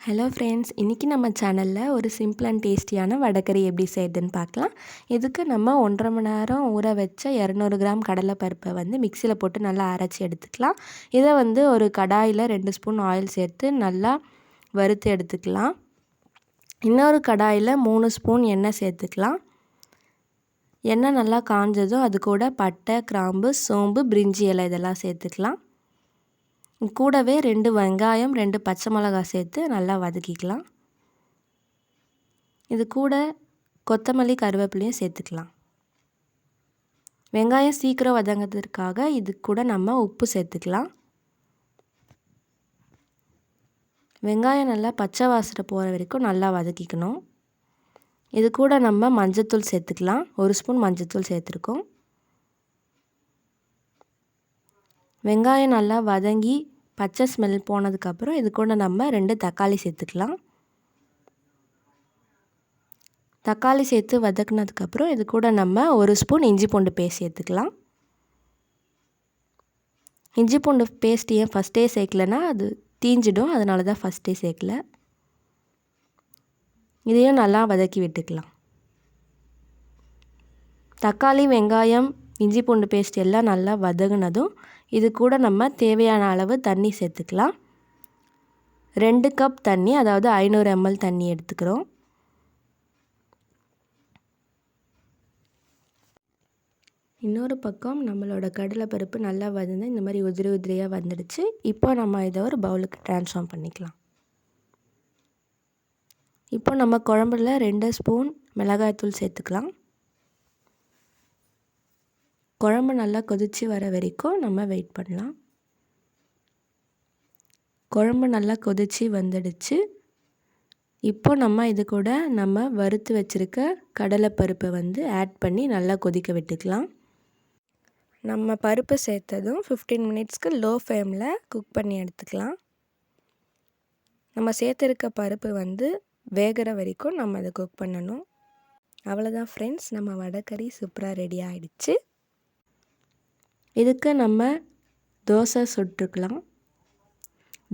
Hello friends, இன்றைக்கி நம்ம சேனலில் ஒரு சிம்பிள் அண்ட் டேஸ்டியான வடைக்கறி எப்படி செய்யுதுன்னு பார்க்கலாம். இதுக்கு நம்ம 1.5 மணி நேரம் ஊற வச்ச 200 கிராம் கடலைப்பருப்பை மிக்சியில் போட்டு நல்லா அரைச்சி எடுத்துக்கலாம். இதை ஒரு கடாயில் 2 ஸ்பூன் ஆயில் சேர்த்து நல்லா வறுத்து எடுத்துக்கலாம். இன்னொரு கடாயில் 3 ஸ்பூன் எண்ணெய் சேர்த்துக்கலாம். எண்ணெய் நல்லா காஞ்சதும் அது கூட பட்டை, கிராம்பு, சோம்பு, பிரிஞ்சி இலை இதெல்லாம் சேர்த்துக்கலாம். கூடவே 2 வெங்காயம், 2 பச்சை மிளகாய் சேர்த்து நல்லா வதக்கிக்கலாம். இது கூட கொத்தமல்லி, கருவேப்பிலையும் சேர்த்துக்கலாம். வெங்காயம் சீக்கிரம் வதங்கிறதுக்காக இது கூட நம்ம உப்பு சேர்த்துக்கலாம். வெங்காயம் நல்லா பச்சை வாசனை போகிற வரைக்கும் நல்லா வதக்கிக்கணும். இது கூட நம்ம மஞ்சத்தூள் சேர்த்துக்கலாம். 1 ஸ்பூன் மஞ்சத்தூள் சேர்த்துருக்கோம். வெங்காயம் நல்லா வதங்கி பச்சை ஸ்மெல் போனதுக்கப்புறம் இது கூட நம்ம 2 தக்காளி சேர்த்துக்கலாம். தக்காளி சேர்த்து வதக்குனதுக்கப்புறம் இது கூட நம்ம 1 ஸ்பூன் இஞ்சி பூண்டு பேஸ்ட் சேர்த்துக்கலாம். இஞ்சி பூண்டு பேஸ்ட் ஏன் ஃபஸ்ட்டே சேர்க்கலைன்னா அது தீஞ்சிடும், அதனால தான் ஃபஸ்ட்டே சேர்க்கல. இதையும் நல்லா வதக்கி விட்டுக்கலாம். தக்காளி, வெங்காயம், இஞ்சி பூண்டு பேஸ்ட் எல்லாம் நல்லா வதங்கினதும் இது கூட நம்ம தேவையான அளவு தண்ணி சேர்த்துக்கலாம். 2 கப் தண்ணி, அதாவது 500 ml தண்ணி எடுத்துக்கிறோம். இன்னொரு பக்கம் நம்மளோட கடலைப்பருப்பு நல்லா வதந்து இந்த மாதிரி உதிரி உதிரியாக வந்துடுச்சு. இப்போ நம்ம இதை ஒரு பவுலுக்கு ட்ரான்ஸ்ஃபார்ம் பண்ணிக்கலாம். இப்போ நம்ம குழம்புல 2 ஸ்பூன் மிளகாய்த்தூள் சேர்த்துக்கலாம். குழம்பு நல்லா கொதித்து வர வரைக்கும் நம்ம வெயிட் பண்ணலாம். குழம்பு நல்லா கொதித்து வந்துடுச்சு. இப்போ நம்ம இது கூட நம்ம வறுத்து வச்சுருக்க கடலைப்பருப்பை ஆட் பண்ணி நல்லா கொதிக்க விட்டுக்கலாம். நம்ம பருப்பு சேர்த்ததும் 15 மினிட்ஸ்க்கு லோ ஃப்ளேமில் குக் பண்ணி எடுத்துக்கலாம். நம்ம சேர்த்துருக்க பருப்பு வேகிற வரைக்கும் நம்ம அதை குக் பண்ணணும். அவ்வளோதான் ஃப்ரெண்ட்ஸ், நம்ம வடைக்கறி சூப்பராக ரெடி ஆகிடுச்சு. இதுக்கு நம்ம தோசை சுட்டுக்கலாம்.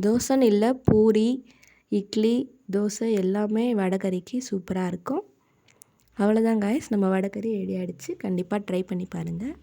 தோசைன்னு இல்லை, பூரி, இட்லி, தோசை எல்லாமே வடைக்கறிக்கு சூப்பராக இருக்கும். அவ்வளோதான் காய்ஸ், நம்ம வடைக்கறி ரெடி ஆகிடுச்சு. கண்டிப்பாக ட்ரை பண்ணி பாருங்கள்.